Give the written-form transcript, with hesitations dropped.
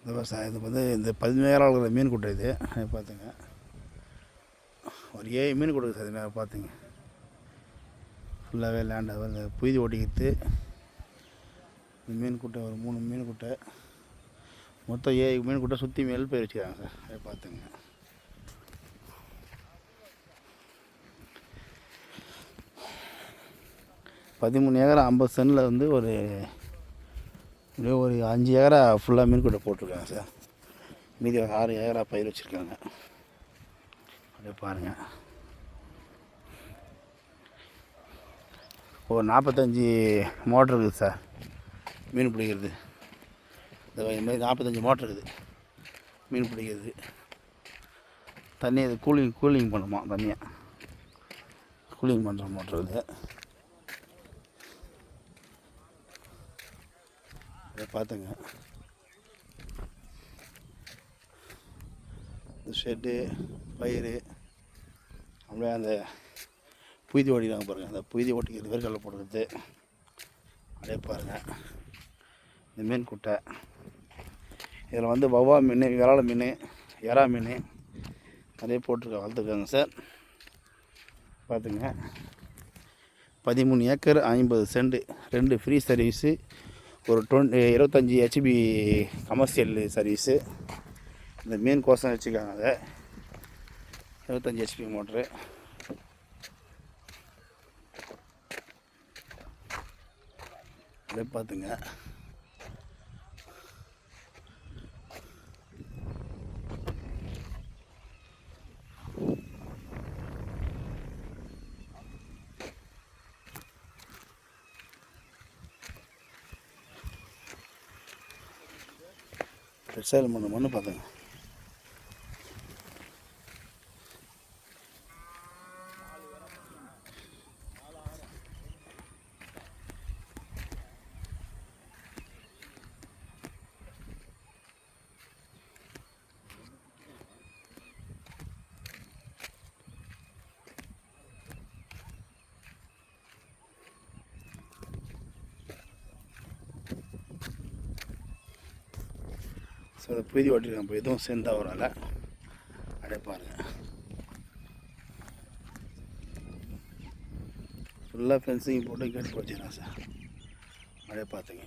விவசாயம் இது இந்த 17 ஏக்கரால் இருக்கிற மீன் குட்டை இது பார்த்துங்க. ஒரு 7 மீன் கொடுக்குது சார். இது பார்த்துங்க, ஃபுல்லாகவே லேண்ட் இந்த புய்தி ஓட்டிக்கிட்டு இந்த மீன் குட்டை ஒரு 3 மீன் குட்டை மொத்தம் 7 மீன் குட்டை சுற்றி மேல் போய் வச்சுக்கிறாங்க சார். அதை பார்த்துங்க. பதிமூணு ஏக்கரா 50 சென்டில் வந்து ஒரு 5 ஏக்கரா ஃபுல்லாக மீன் குட்டை போட்டிருக்காங்க சார். மீதி ஒரு 6 ஏக்கரா பயிர் வச்சுருக்காங்க. அப்படியே பாருங்கள். ஒரு 45 மோட்ரு இருக்குது சார் மீன் பிடிக்கிறது. இந்த மாதிரி 45 மோட்ரு இருக்குது மீன் பிடிக்கிறது. தண்ணி இது கூலிங் பண்ணுமா, தண்ணியாக கூலிங் பண்ணுற மோட்ரு இது. அதை பார்த்துங்க. இந்த ஷெட்டு பயிர் அப்படியே அந்த புய்தி ஓட்டிக்கிறாங்க பாருங்கள். அந்த புய்தி ஓட்டிக்கிறது வேர்க்கடலை போட்டுக்கிறது. அப்படியே பாருங்கள். இந்த மீன் குட்டை இதில் வந்து வவ்வா மீன், விரால மீன், எறா மீன் நிறைய வளர்த்துருக்காங்க சார். பார்த்துங்க. 13 ஏக்கர் 50 சென்ட், 2 ஃப்ரீ சர்வீஸு, ஒரு 25 ஹெச்பி கமர்ஷியல் சர்வீஸு. இந்த மீன் கோசம் வச்சுருக்காங்க. அதை 25 ஹெச்பி மோட்ரு. அப்படியே பார்த்துங்க. சேலம் மண்ணு பார்த்துங்க. ஸோ அதை புய்தி ஓட்டிருக்கேன். இப்போ எதுவும் சேர்ந்தா வரல. அப்படியே பாருங்கள். ஃபுல்லாக ஃபென்சிங் போட்டு கேட்டு போச்சுக்கிறேன் சார். அப்படியே பார்த்துங்க.